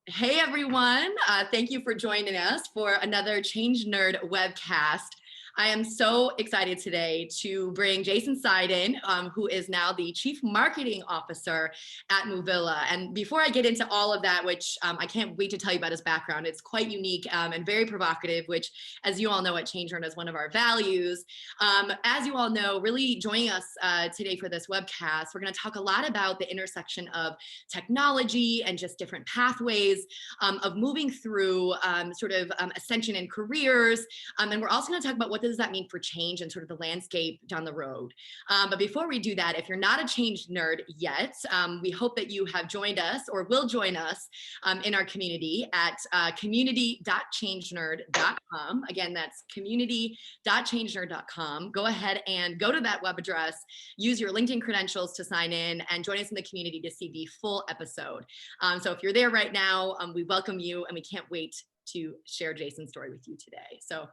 Hey everyone, thank you for joining us for another ChangeNerd webcast. I am so excited today to bring Jason Seiden, who is now the Chief Marketing Officer at Movilla. And before I get into all of that, which I can't wait to tell you about his background, it's quite unique and very provocative, which, as you all know, at ChangeNerd is one of our values. As you all know, really joining us today for this webcast, we're going to talk a lot about the intersection of technology and just different pathways of moving through ascension in careers. And we're also going to talk about what does that mean for change and sort of the landscape down the road. But before we do that, if you're not a change nerd yet, we hope that you have joined us or will join us in our community at community.changenerd.com. Again, that's community.changenerd.com. Go ahead and go to that web address, use your LinkedIn credentials to sign in and join us in the community to see the full episode. So if you're there right now, we welcome you and we can't wait to share Jason's story with you today. So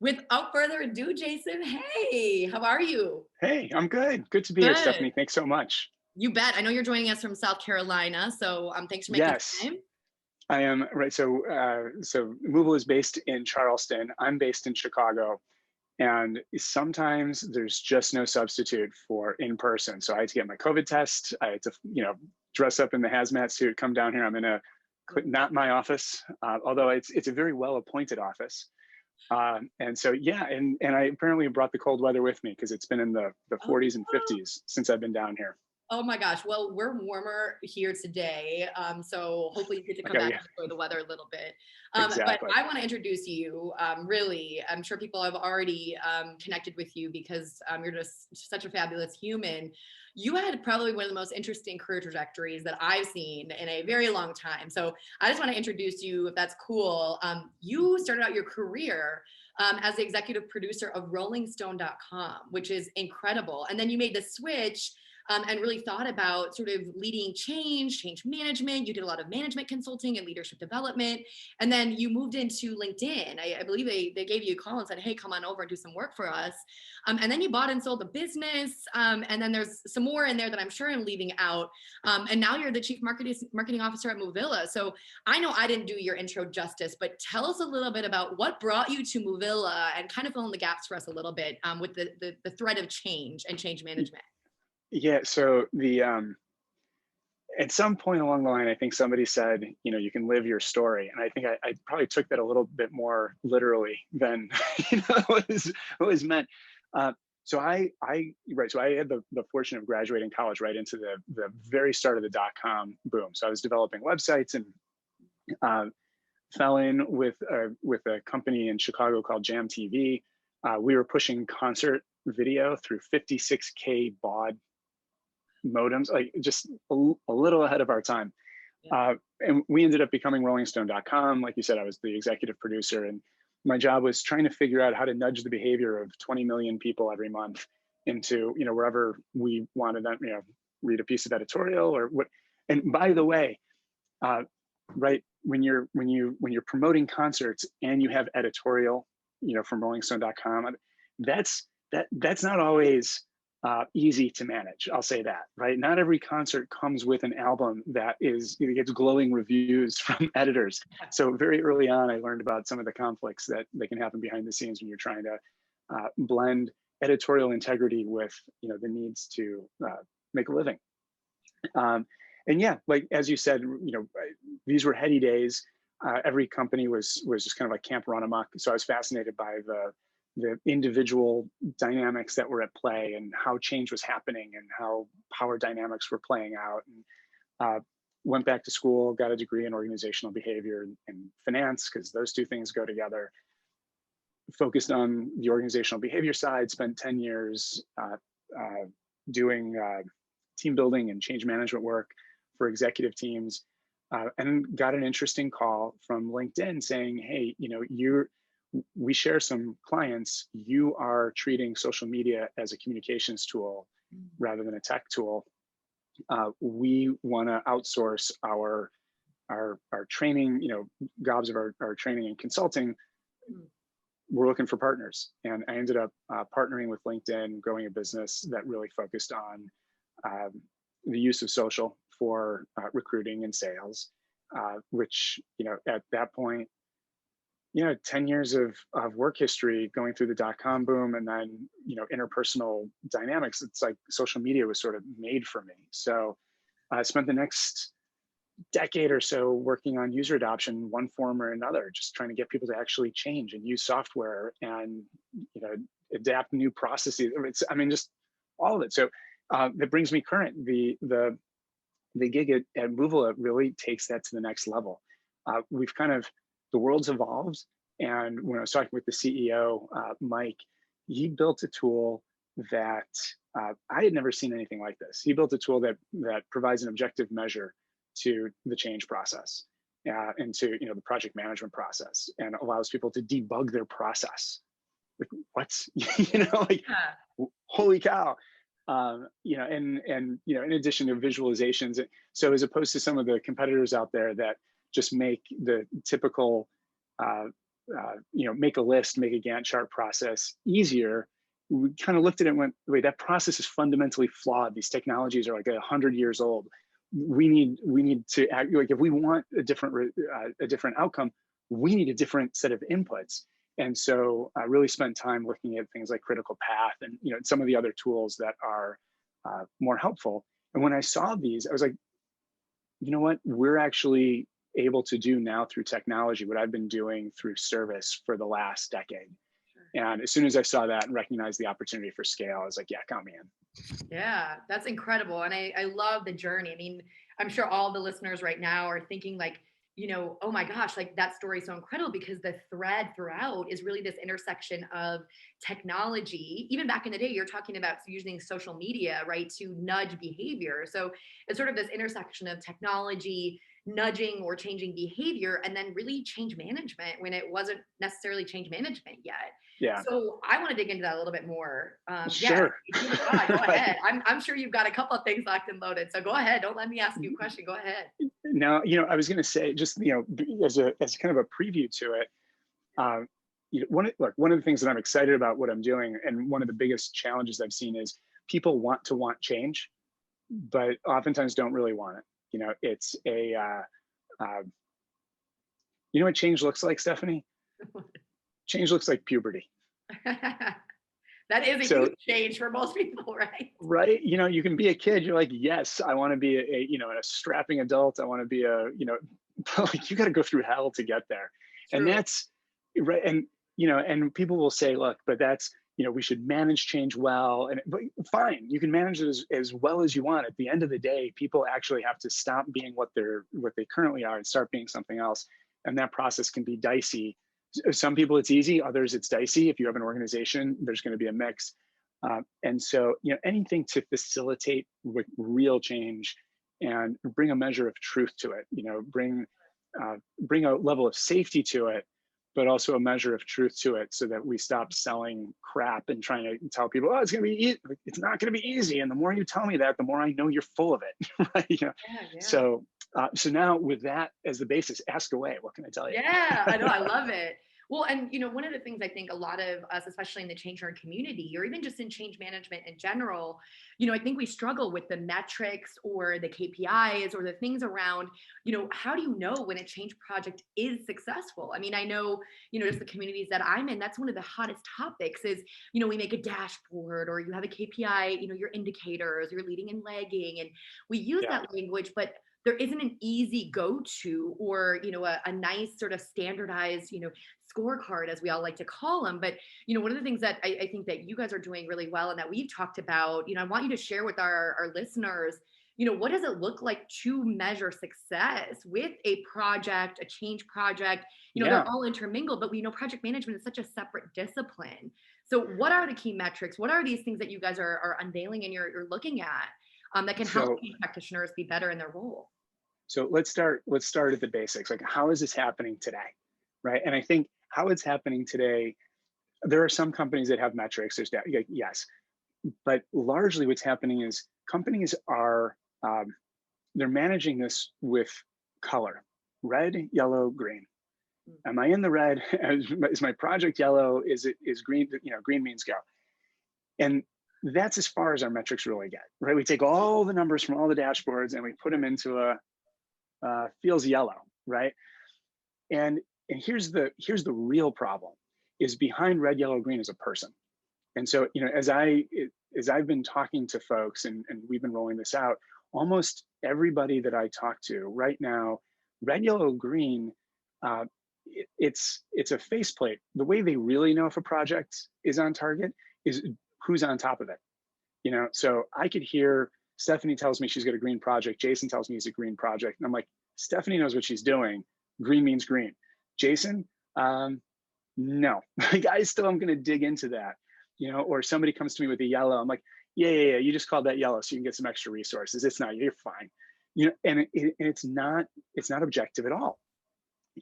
without further ado, Jason, hey, how are you? Hey, I'm good. Good to be here, Stephanie. Thanks so much. You bet. I know you're joining us from South Carolina, so thanks for making Yes, time. I am. Right. So Movil is based in Charleston. I'm based in Chicago. And sometimes there's just no substitute for in person. So I had to get my COVID test. I had to, dress up in the hazmat suit, come down here. I'm in not my office, although it's a very well appointed office. And so, yeah, and I apparently brought the cold weather with me because it's been in the 40s and 50s since I've been down here. Oh my gosh. Well, we're warmer here today. So hopefully you get to come back and enjoy the weather a little bit. Exactly. But I want to introduce you, really. I'm sure people have already connected with you because you're just such a fabulous human. You had probably one of the most interesting career trajectories that I've seen in a very long time. So I just want to introduce you, if that's cool. You started out your career as the executive producer of rollingstone.com, which is incredible. And then you made the switch and really thought about sort of leading change management. You did a lot of management consulting and leadership development. And then you moved into LinkedIn. I believe they gave you a call and said, hey, come on over and do some work for us. And then you bought and sold the business. And then there's some more in there that I'm sure I'm leaving out. And now you're the chief marketing officer at Movilla. So I know I didn't do your intro justice, but tell us a little bit about what brought you to Movilla and kind of fill in the gaps for us a little bit with the thread of change and change management. Yeah, so at some point along the line, I think somebody said, you can live your story. And I think I probably took that a little bit more literally than what was meant. So I had the fortune of graduating college right into the very start of the .com boom. So I was developing websites and fell in with a company in Chicago called Jam TV. We were pushing concert video through 56K baud modems, like just a little ahead of our time. Yeah. And we ended up becoming rollingstone.com. Like you said, I was the executive producer, and my job was trying to figure out how to nudge the behavior of 20 million people every month into, wherever we wanted them, read a piece of editorial or what. And by the way, right, when you're promoting concerts and you have editorial, from rollingstone.com, that's not always easy to manage. I'll say that, right? Not every concert comes with an album that gets glowing reviews from editors. So very early on, I learned about some of the conflicts that can happen behind the scenes when you're trying to blend editorial integrity with, the needs to make a living. And yeah, like as you said, these were heady days. Every company was just kind of like camp run amok. So I was fascinated by the individual dynamics that were at play and how change was happening and how power dynamics were playing out. And went back to school, got a degree in organizational behavior and finance, because those two things go together. Focused on the organizational behavior side, spent 10 years doing team building and change management work for executive teams, and got an interesting call from LinkedIn saying, hey, we share some clients, you are treating social media as a communications tool rather than a tech tool. We want to outsource our training, gobs of our training and consulting. We're looking for partners. And I ended up partnering with LinkedIn, growing a business that really focused on the use of social for recruiting and sales. which, at that point, 10 years of work history going through the dot-com boom, and then, interpersonal dynamics. It's like social media was sort of made for me. So I spent the next decade or so working on user adoption, one form or another, just trying to get people to actually change and use software and, adapt new processes. Just all of it. So that brings me current. The gig at Movila really takes that to the next level. We've the world's evolved. And when I was talking with the CEO, Mike, he built a tool that I had never seen anything like this. He built a tool that provides an objective measure to the change process and to the project management process, and allows people to debug their process. Like, what's holy cow. And in addition to visualizations, so as opposed to some of the competitors out there that just make the typical, make a list, make a Gantt chart process easier, we kind of looked at it and went, wait, that process is fundamentally flawed. These technologies are like 100 years old. We need to act, like, if we want a different outcome, we need a different set of inputs. And so I really spent time looking at things like critical path and some of the other tools that are more helpful. And when I saw these, I was like, you know what? We're actually able to do now through technology what I've been doing through service for the last decade. Sure. And as soon as I saw that and recognized the opportunity for scale, I was like, yeah, count me in. Yeah, that's incredible. And I love the journey. I mean, I'm sure all the listeners right now are thinking like, oh my gosh, like that story is so incredible, because the thread throughout is really this intersection of technology. Even back in the day, you're talking about using social media, right, to nudge behavior. So it's sort of this intersection of technology, nudging or changing behavior, and then really change management when it wasn't necessarily change management yet. Yeah. So I want to dig into that a little bit more. Sure. Yeah, go ahead. I'm sure you've got a couple of things locked and loaded. So go ahead. Don't let me ask you a question. Go ahead. Now, I was going to say, just, as kind of a preview to it, one of the things that I'm excited about what I'm doing, and one of the biggest challenges I've seen, is people want change, but oftentimes don't really want it. It's what change looks like, Stephanie? Change looks like puberty. That is a huge change for most people, right? Right. You can be a kid. You're like, yes, I want to be a strapping adult. I want to be like, you got to go through hell to get there. True. And that's right. And, and people will say, look, but that's, we should manage change well. But fine, you can manage it as well as you want. At the end of the day, people actually have to stop being what they currently are and start being something else. And that process can be dicey. Some people it's easy, others it's dicey. If you have an organization, there's going to be a mix. And so, anything to facilitate real change and bring a measure of truth to it, bring a level of safety to it, but also a measure of truth to it, so that we stop selling crap and trying to tell people, oh, it's going to be it's not going to be easy. And the more you tell me that, the more I know you're full of it. Right? Yeah. So now with that as the basis, ask away. What can I tell you? Yeah, I know. I love it. Well, and one of the things I think a lot of us, especially in the ChangeNerd community, or even just in change management in general, I think we struggle with the metrics or the KPIs or the things around, how do you know when a change project is successful? I mean, I know, just the communities that I'm in, that's one of the hottest topics is, we make a dashboard, or you have a KPI, your indicators, your leading and lagging, and we use that language, but there isn't an easy go-to or, a nice sort of standardized, scorecard, as we all like to call them. But, one of the things that I think that you guys are doing really well and that we've talked about, I want you to share with our listeners, what does it look like to measure success with a project, a change project? They're all intermingled, but we know project management is such a separate discipline. So what are the key metrics? What are these things that you guys are unveiling and you're looking at that can help practitioners be better in their role? So let's start at the basics. Like, how is this happening today? Right. And I think how it's happening today, there are some companies that have metrics. There's that, yes, but largely what's happening is companies are they're managing this with color: red, yellow, green. Am I in the red? Is my project yellow? Is green? Green means go. And that's as far as our metrics really get. Right. We take all the numbers from all the dashboards and we put them into a feels yellow, right? And here's the real problem is behind red, yellow, green is a person. And so, as I've been talking to folks and we've been rolling this out, almost everybody that I talk to right now, red, yellow, green, uh, it's a faceplate. The way they really know if a project is on target is who's on top of it. So I could hear Stephanie tells me she's got a green project. Jason tells me he's a green project. And I'm like, Stephanie knows what she's doing. Green means green. Jason, no. Like, I still am going to dig into that, or somebody comes to me with a yellow. I'm like, yeah. You just called that yellow so you can get some extra resources. It's not, you're fine. And it's not objective at all.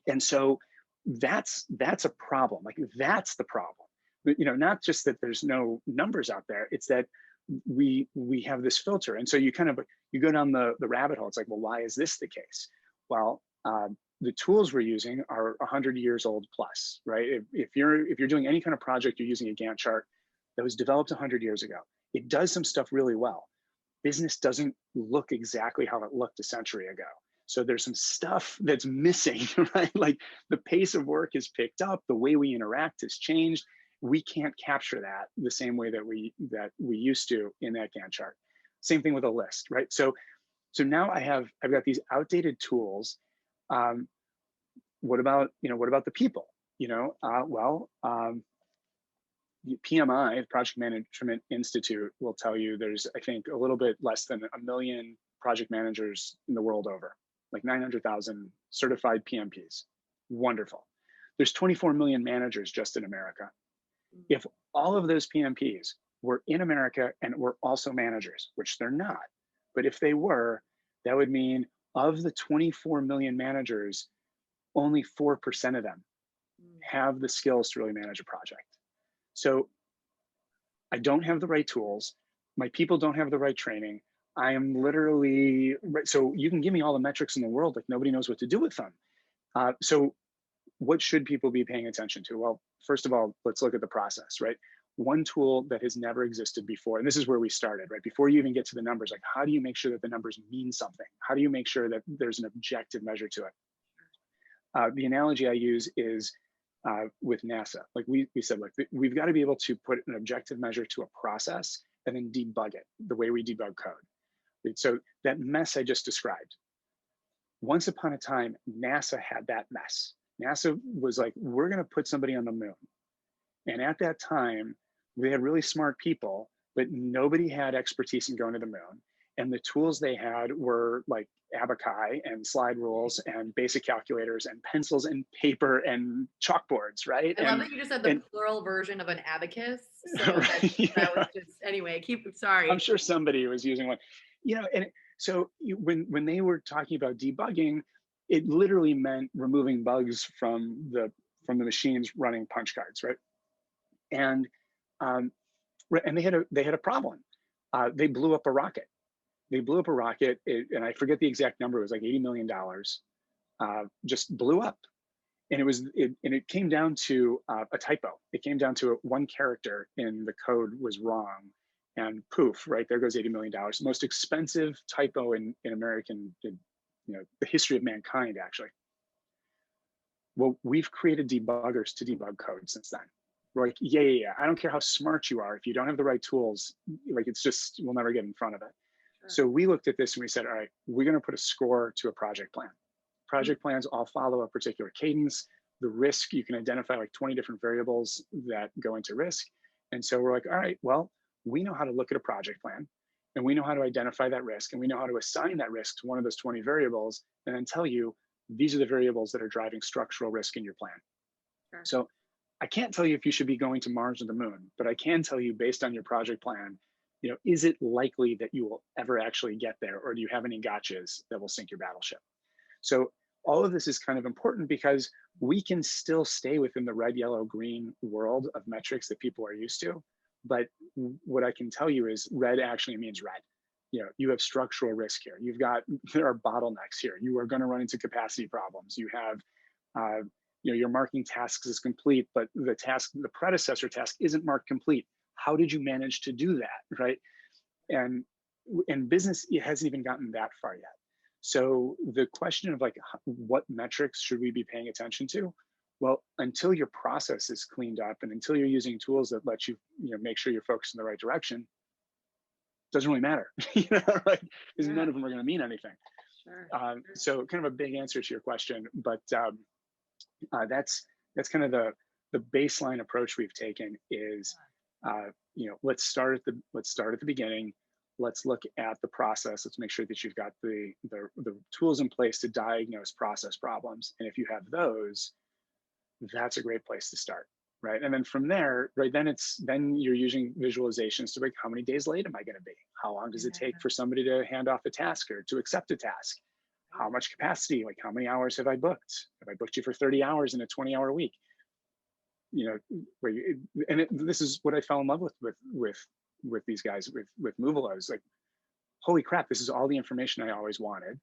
And so that's a problem. Like, that's the problem. But, not just that there's no numbers out there, it's that we have this filter. And so you go down the rabbit hole. It's like, well, why is this the case? Well, the tools we're using are 100 years old plus, right? If you're doing any kind of project, you're using a Gantt chart that was developed 100 years ago. It does some stuff really well. Business doesn't look exactly how it looked a century ago. So there's some stuff that's missing, right? Like, the pace of work is picked up, the way we interact has changed. We can't capture that the same way that we used to in that Gantt chart. Same thing with a list, right? So now I've got these outdated tools. What about the people? PMI, the Project Management Institute, will tell you there's, I think, a little bit less than 1 million project managers in the world over, like 900,000 certified PMPs. Wonderful. There's 24 million managers just in America. If all of those PMPs were in America and were also managers, which they're not, but if they were, that would mean of the 24 million managers, only 4% of them have the skills to really manage a project. So I don't have the right tools. My people don't have the right training. I am literally, so you can give me all the metrics in the world, like, nobody knows what to do with them. So what should people be paying attention to? Well, first of all, let's look at the process, right? One tool that has never existed before, and this is where we started, right? Before you even get to the numbers, like, how do you make sure that the numbers mean something? How do you make sure that there's an objective measure to it? The analogy I use is with NASA. Like, we said, like, we've got to be able to put an objective measure to a process and then debug it the way we debug code. So that mess I just described, once upon a time, NASA had that mess. NASA was like, we're going to put somebody on the moon. And at that time, they had really smart people, but nobody had expertise in going to the moon. And the tools they had were like abaci and slide rules and basic calculators and pencils and paper and chalkboards, right? I love that you just said the plural version of an abacus. So right, that was just, anyway, sorry. I'm sure somebody was using one, and so when they were talking about debugging, it literally meant removing bugs from the machines running punch cards, right? And they had a problem. They blew up a rocket. And I forget the exact number. It was like $80 million. Just blew up, and it came down to a typo. It came down to one character in the code was wrong, and poof! Right there goes $80 million. The most expensive typo in American, the history of mankind, actually. Well, we've created debuggers to debug code since then. We're like, yeah. I don't care how smart you are. If you don't have the right tools, like, it's just, we'll never get in front of it. Sure. So we looked at this and we said, all right, we're going to put a score to a project plan. Project plans all follow a particular cadence. The risk, you can identify like 20 different variables that go into risk. And so we're like, all right, well, we know how to look at a project plan, and we know how to identify that risk, and we know how to assign that risk to one of those 20 variables, and then tell you, these are the variables that are driving structural risk in your plan. Sure. So I can't tell you if you should be going to Mars or the moon, but I can tell you, based on your project plan, is it likely that you will ever actually get there, or do you have any gotchas that will sink your battleship? So all of this is kind of important because we can still stay within the red, yellow, green world of metrics that people are used to. But what I can tell you is red actually means red. You have structural risk here. There are bottlenecks here. You are going to run into capacity problems. You have, your marking tasks is complete, but the predecessor task isn't marked complete. How did you manage to do that, right? And business, it hasn't even gotten that far yet. So the question of like, what metrics should we be paying attention to? Well, until your process is cleaned up and until you're using tools that let you, make sure you're focused in the right direction, doesn't really matter, right? Because Yeah, none of them are going to mean anything. sure. So kind of a big answer to your question, but that's kind of the baseline approach we've taken is, let's start at the beginning. Let's look at the process. Let's make sure that you've got the tools in place to diagnose process problems. And if you have those, that's a great place to start, right? And then from there, right, then you're using visualizations to like, how many days late am I going to be? How long does it take Yeah. for somebody to hand off a task or to accept a task? How much capacity, like how many hours have I booked? Have I booked you for 30 hours in a 20-hour week? This is what I fell in love with these guys with Movable. I was like, holy crap, this is all the information I always wanted.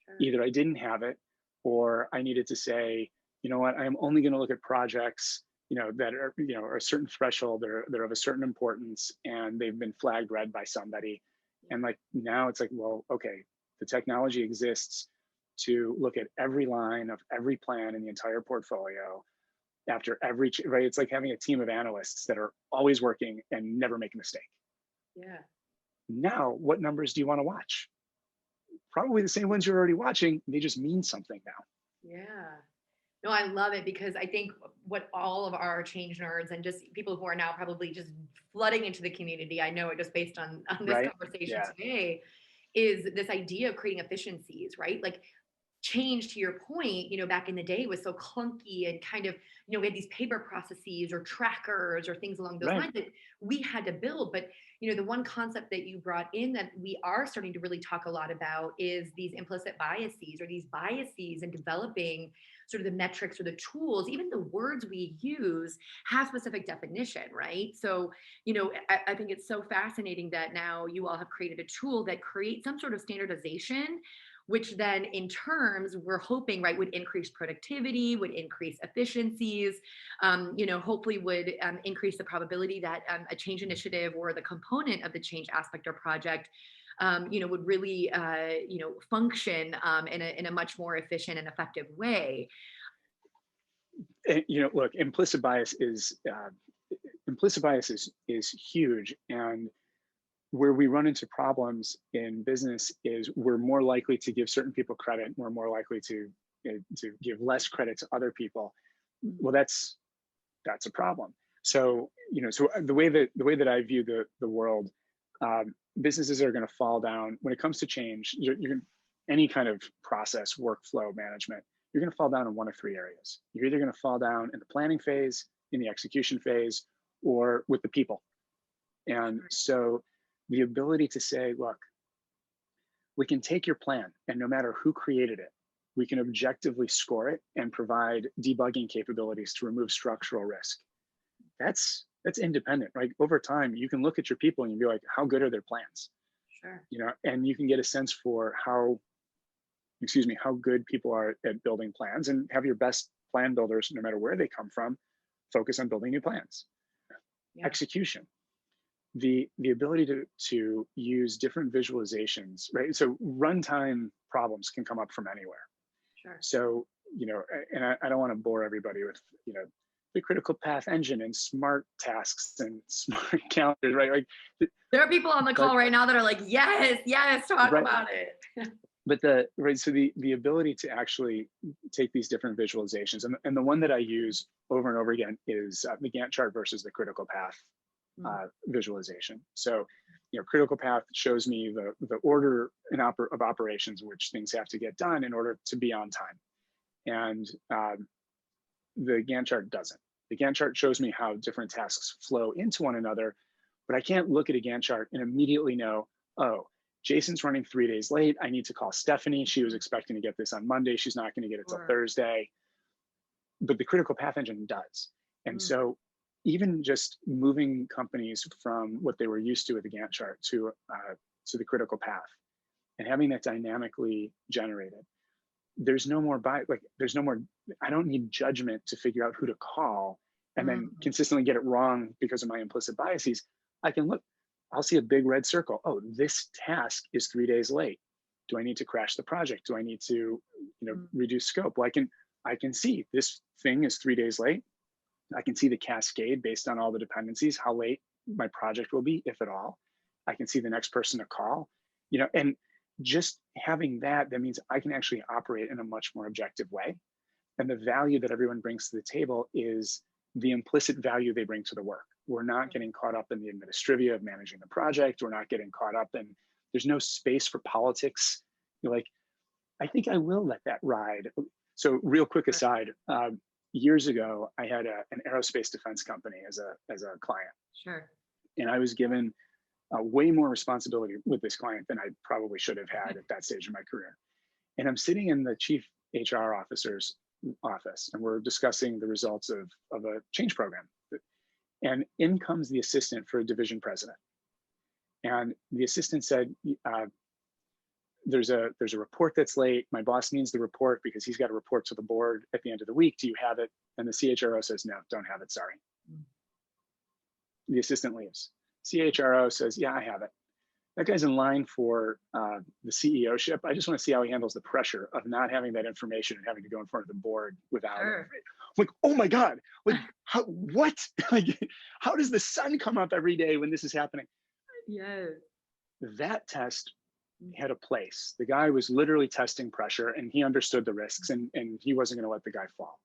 Sure. Either I didn't have it, or I needed to say, you know what, I'm only going to look at projects, that are a certain threshold, they're of a certain importance, and they've been flagged red by somebody. And like now it's like, well, okay, the technology exists to look at every line of every plan in the entire portfolio after every, right? It's like having a team of analysts that are always working and never make a mistake. Yeah. Now, what numbers do you want to watch? Probably the same ones you're already watching. They just mean something now. Yeah. No, I love it because I think what all of our change nerds and just people who are now probably just flooding into the community, I know it just based on this Right? conversation Yeah. today, is this idea of creating efficiencies, right? Like change, to your point, back in the day was so clunky and kind of, we had these paper processes or trackers or things along those Right. lines that we had to build. But, the one concept that you brought in that we are starting to really talk a lot about is these implicit biases or these biases and developing sort of the metrics or the tools, even the words we use have specific definition, right? So, I think it's so fascinating that now you all have created a tool that creates some sort of standardization, which then in terms we're hoping, right, would increase productivity, would increase efficiencies, hopefully would increase the probability that a change initiative or the component of the change aspect or project would really, function in a much more efficient and effective way. And, look, implicit bias is huge, and where we run into problems in business is we're more likely to give certain people credit. We're more likely to give less credit to other people. Well, that's a problem. So, so the way that I view the world, businesses are going to fall down when it comes to change. You're any kind of process, workflow management, you're going to fall down in one of three areas. You're either going to fall down in the planning phase, in the execution phase, or with the people. And so the ability to say, look, we can take your plan, and no matter who created it, we can objectively score it and provide debugging capabilities to remove structural risk. That's independent, right? Over time, you can look at your people and you be like, how good are their plans? Sure. And you can get a sense for how good people are at building plans, and have your best plan builders, no matter where they come from, focus on building new plans. Yeah. Execution. The ability to use different visualizations, right? So runtime problems can come up from anywhere. Sure. So, and I don't want to bore everybody with, the critical path engine and smart tasks and smart calendars, right? Like, there are people on the call right now that are like, yes, talk about it. But so the ability to actually take these different visualizations, and the one that I use over and over again is the Gantt chart versus the critical path visualization. So, critical path shows me the order of operations which things have to get done in order to be on time, and the Gantt chart doesn't. The Gantt chart shows me how different tasks flow into one another, but I can't look at a Gantt chart and immediately know, oh, Jason's running 3 days late. I need to call Stephanie. She was expecting to get this on Monday. She's not going to get it till Thursday. But the critical path engine does. And so even just moving companies from what they were used to with the Gantt chart to the critical path and having that dynamically generated, there's no more I don't need judgment to figure out who to call and then consistently get it wrong because of my implicit biases. I can look, I'll see a big red circle. Oh, this task is 3 days late. Do I need to crash the project? Do I need to, reduce scope? Well, I can see this thing is 3 days late. I can see the cascade based on all the dependencies, how late my project will be, if at all. I can see the next person to call, and just having that means I can actually operate in a much more objective way. And the value that everyone brings to the table is the implicit value they bring to the work. We're not getting caught up in the administrivia of managing the project. We're not getting caught up in, there's no space for politics. You're like, I think I will let that ride. So real quick aside, years ago, I had an aerospace defense company as a client. Sure. And I was given way more responsibility with this client than I probably should have had at that stage of my career. And I'm sitting in the chief HR officer's office, and we're discussing the results of a change program. And in comes the assistant for a division president. And the assistant said, there's a report that's late. My boss needs the report because he's got to report to the board at the end of the week. Do you have it? And the CHRO says, no, don't have it, sorry. The assistant leaves. CHRO says, yeah, I have it. That guy's in line for the CEO-ship. I just want to see how he handles the pressure of not having that information and having to go in front of the board without it. I'm like, oh my God, like, what? Like, how does the sun come up every day when this is happening? Yes. That test had a place. The guy was literally testing pressure, and he understood the risks, and he wasn't going to let the guy fall.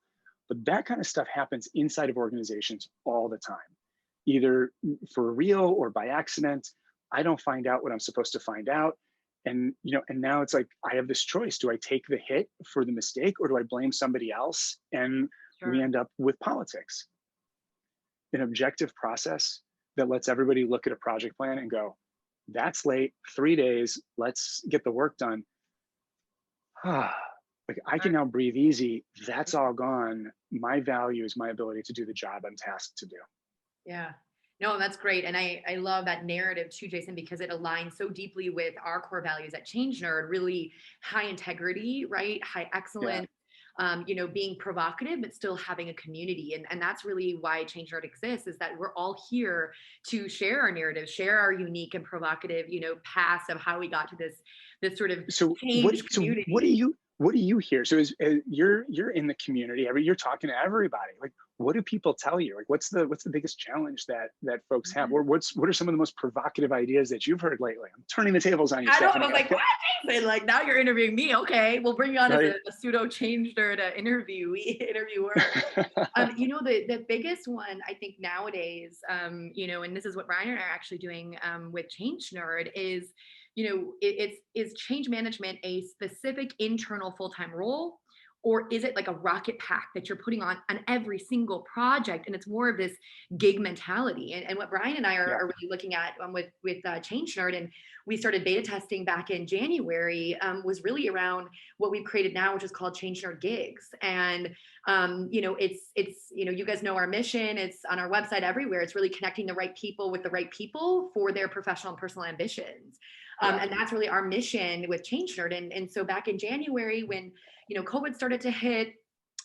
But that kind of stuff happens inside of organizations all the time, either for real or by accident. I don't find out what I'm supposed to find out. And, and now it's like, I have this choice. Do I take the hit for the mistake, or do I blame somebody else? And we end up with politics. An objective process that lets everybody look at a project plan and go, that's late, 3 days, let's get the work done. Like, I can now breathe easy. That's all gone. My value is my ability to do the job I'm tasked to do. Yeah. No, that's great. And I love that narrative too, Jason, because it aligns so deeply with our core values at ChangeNerd, really high integrity, right? High excellence, being provocative, but still having a community. And that's really why ChangeNerd exists, is that we're all here to share our narrative, share our unique and provocative, paths of how we got to this sort of change community. What do you hear? So you're in the community, you're talking to everybody. Like, what do people tell you? Like, what's the biggest challenge that folks have? Or what are some of the most provocative ideas that you've heard lately? I'm turning the tables on you. I know. I was like, what? Jason? Like, now you're interviewing me. Okay, we'll bring you on as a pseudo ChangeNerd interviewer. The biggest one I think nowadays, and this is what Brian and I are actually doing with ChangeNerd is, is change management a specific internal full-time role, or is it like a rocket pack that you're putting on every single project? And it's more of this gig mentality. And what Brian and I are really looking at with ChangeNerd, and we started beta testing back in January, was really around what we've created now, which is called ChangeNerd Gigs. And it's you guys know our mission. It's on our website everywhere. It's really connecting the right people with the right people for their professional and personal ambitions. And that's really our mission with ChangeNerd. And so back in January, when COVID started to hit,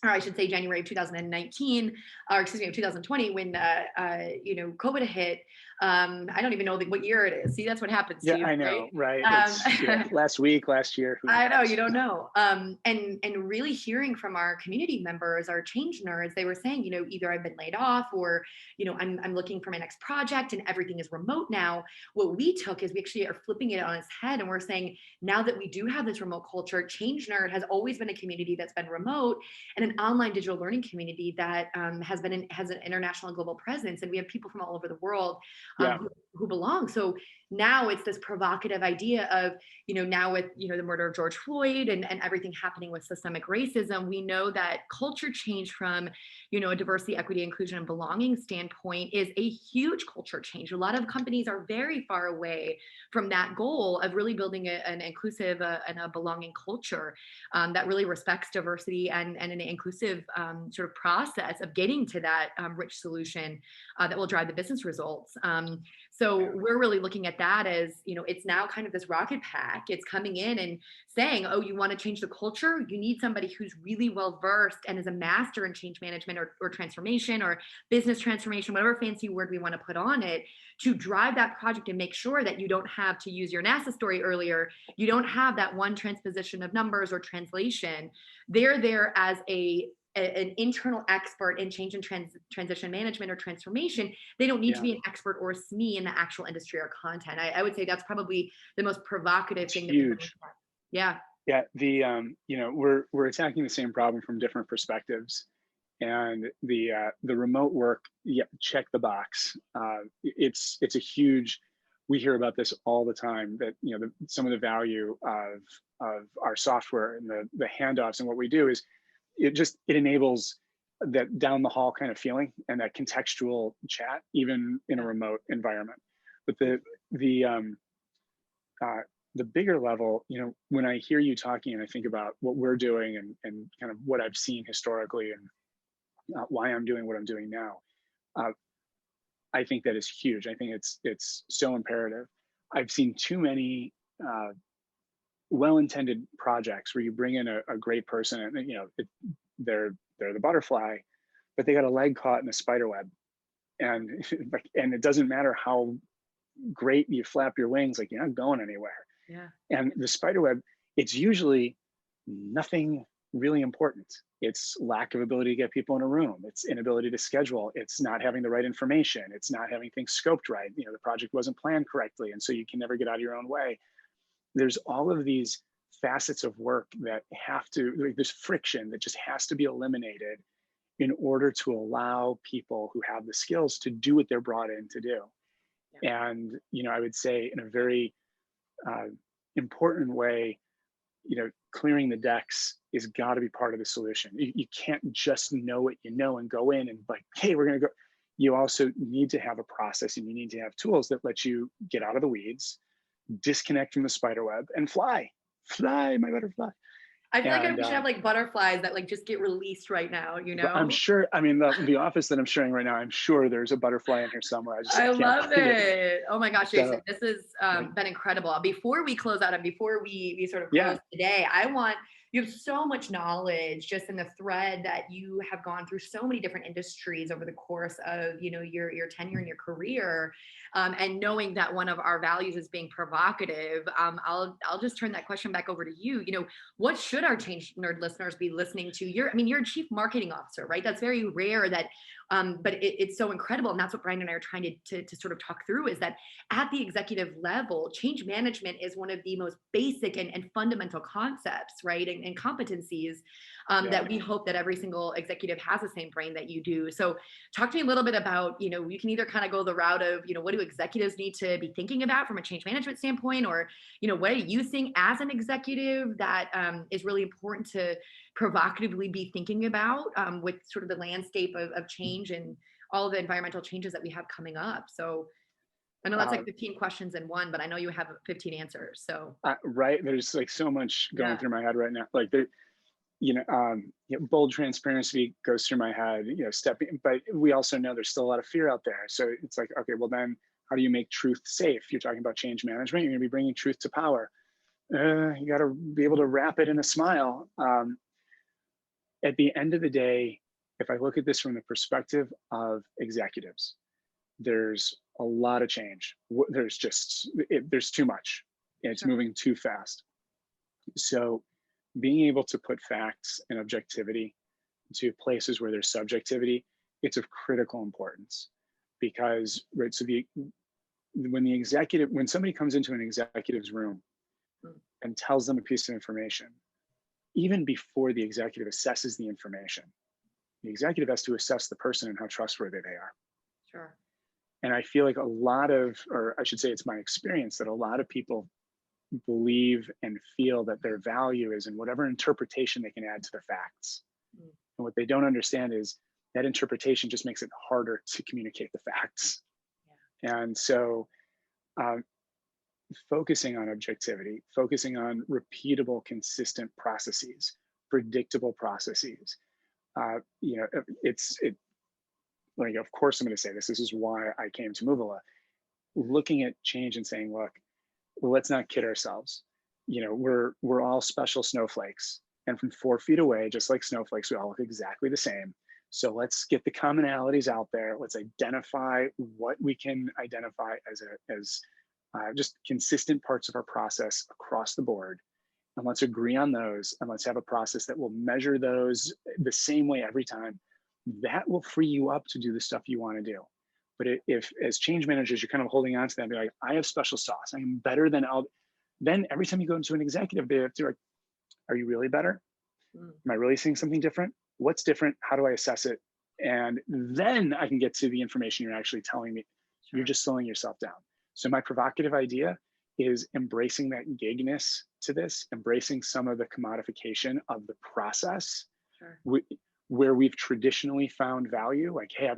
or I should say January of 2019, or excuse me, of 2020, when COVID hit. I don't even know what year it is. See, that's what happens to you. I know, right? Last week, last year. I know, you don't know. And really hearing from our community members, our change nerds, they were saying, either I've been laid off, or, I'm looking for my next project and everything is remote now. What we took is we actually are flipping it on its head, and we're saying, now that we do have this remote culture, ChangeNerd has always been a community that's been remote, and an online digital learning community that has an international and global presence. And we have people from all over the world who belong. So now it's this provocative idea of, now with, the murder of George Floyd and everything happening with systemic racism, we know that culture change from, a diversity, equity, inclusion, and belonging standpoint is a huge culture change. A lot of companies are very far away from that goal of really building an inclusive and a belonging culture that really respects diversity and an inclusive sort of process of getting to that rich solution that will drive the business results. So we're really looking at that as, it's now kind of this rocket pack. It's coming in and saying, oh, you want to change the culture? You need somebody who's really well versed and is a master in change management or transformation or business transformation, whatever fancy word we want to put on it, to drive that project and make sure that you don't have, to use your NASA story earlier, you don't have that one transposition of numbers or translation. They're there as an internal expert in change and transition management or transformation. They don't need to be an expert or a SME in the actual industry or content. I would say that's probably the most provocative thing that we're looking at. Yeah. Yeah. We're attacking the same problem from different perspectives. And the remote work, check the box. It's a huge. We hear about this all the time, that some of the value of our software and the handoffs and what we do is it enables that down the hall kind of feeling and that contextual chat, even in a remote environment. But the bigger level, when I hear you talking and I think about what we're doing and kind of what I've seen historically and why I'm doing what I'm doing now, I think that is huge. I think it's so imperative. I've seen too many well-intended projects where you bring in a great person and they're the butterfly, but they got a leg caught in a spider web, and and it doesn't matter how great you flap your wings, like, you're not going anywhere. Yeah. And the spider web, it's usually nothing really important. It's lack of ability to get people in a room. It's inability to schedule. It's not having the right information. It's not having things scoped right. The project wasn't planned correctly, and so you can never get out of your own way. There's all of these facets of work that have to, like, this friction that just has to be eliminated in order to allow people who have the skills to do what they're brought in to do. Yeah. And, I would say in a very important way, clearing the decks is got to be part of the solution. You can't just know what you know and go in and like, hey, we're going to go. You also need to have a process, and you need to have tools that let you get out of the weeds, disconnect from the spider web, and fly, my butterfly. I feel like we should have like butterflies that like just get released right now, I'm sure, the office that I'm sharing right now, I'm sure there's a butterfly in here somewhere. I love it. Oh my gosh, Jason, this has been incredible. Before we close out and before we sort of close today, you have so much knowledge just in the thread that you have gone through so many different industries over the course of, your tenure in your career. And knowing that one of our values is being provocative, I'll just turn that question back over to you. What should our ChangeNerd listeners be listening to? You're a chief marketing officer, right? That's very rare that, but it's so incredible. And that's what Brian and I are trying to sort of talk through, is that at the executive level, change management is one of the most basic and fundamental concepts, right? And competencies that we hope that every single executive has the same brain that you do. So talk to me a little bit about, you can either kind of go the route of, what do executives need to be thinking about from a change management standpoint, or, what are you seeing as an executive that is really important to provocatively be thinking about with sort of the landscape of change and all of the environmental changes that we have coming up. So I know that's like 15 questions in one, but I know you have 15 answers. So right, there's like so much going through my head right now. Like bold transparency goes through my head. Stepping, but we also know there's still a lot of fear out there. So it's like, okay, well then, how do you make truth safe? You're talking about change management. You're going to be bringing truth to power. You got to be able to wrap it in a smile. At the end of the day, if I look at this from the perspective of executives, there's a lot of change. There's too much. It's moving too fast. So being able to put facts and objectivity to places where there's subjectivity, it's of critical importance. Because, right, so when somebody comes into an executive's room and tells them a piece of information, even before the executive assesses the information, the executive has to assess the person and how trustworthy they are. Sure. And I feel like or I should say it's my experience, that a lot of people believe and feel that their value is in whatever interpretation they can add to the facts. And what they don't understand is that interpretation just makes it harder to communicate the facts. Yeah. And so focusing on objectivity, focusing on repeatable, consistent processes, predictable processes. Like, of course I'm going to say this is why I came to Movila. looking at change and saying, look, let's not kid ourselves. We're all special snowflakes. And from 4 feet away, just like snowflakes, we all look exactly the same. So let's get the commonalities out there. Let's identify what we can identify as just consistent parts of our process across the board. And let's agree on those. And let's have a process that will measure those the same way every time. That will free you up to do the stuff you want to do. But if as change managers, you're kind of holding on to that and be like, I have special sauce. I am better than all. Then every time you go into an executive, they have to like, are you really better? Am I really seeing something different? What's different? How do I assess it? And then I can get to the information you're actually telling me. You're just slowing yourself down. So my provocative idea is embracing that gigness to this, embracing some of the commodification of the process, where we've traditionally found value. Like, hey,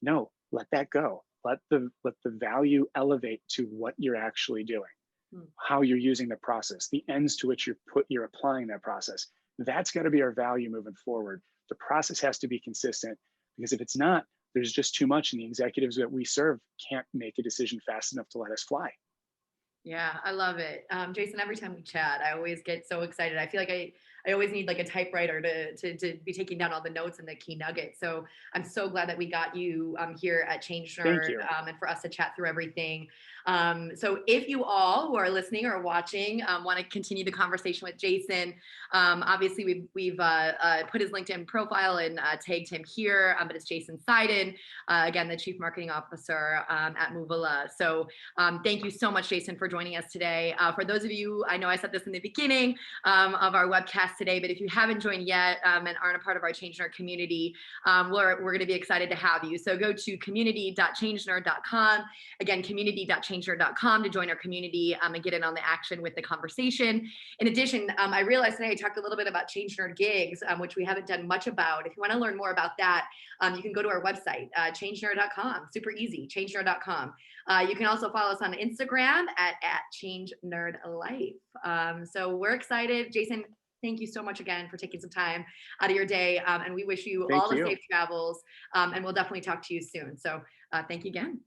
no, let that go. Let the value elevate to what you're actually doing, how you're using the process, the ends to which you're applying that process. That's got to be our value moving forward. The process has to be consistent, because if it's not, there's just too much, and the executives that we serve can't make a decision fast enough to let us fly. Yeah, I love it. Jason, every time we chat, I always get so excited. I feel like I always need like a typewriter to be taking down all the notes and the key nuggets. So I'm so glad that we got you here at ChangeNerd and for us to chat through everything. So if you all who are listening or watching want to continue the conversation with Jason, obviously we've put his LinkedIn profile and tagged him here, but it's Jason Seiden, again, the Chief Marketing Officer at Movila. So thank you so much, Jason, for joining us today. For those of you, I know I said this in the beginning of our webcast today, but if you haven't joined yet and aren't a part of our ChangeNerd community, we're going to be excited to have you. So go to community.changenerd.com. Again, community.changenerd.com to join our community and get in on the action with the conversation. In addition, I realized today I talked a little bit about ChangeNerd gigs, which we haven't done much about. If you want to learn more about that, you can go to our website, changenerd.com. Super easy, changenerd.com. You can also follow us on Instagram at ChangeNerdLife. So we're excited. Jason, thank you so much again for taking some time out of your day. And we wish you all the safe travels. And we'll definitely talk to you soon. So thank you again.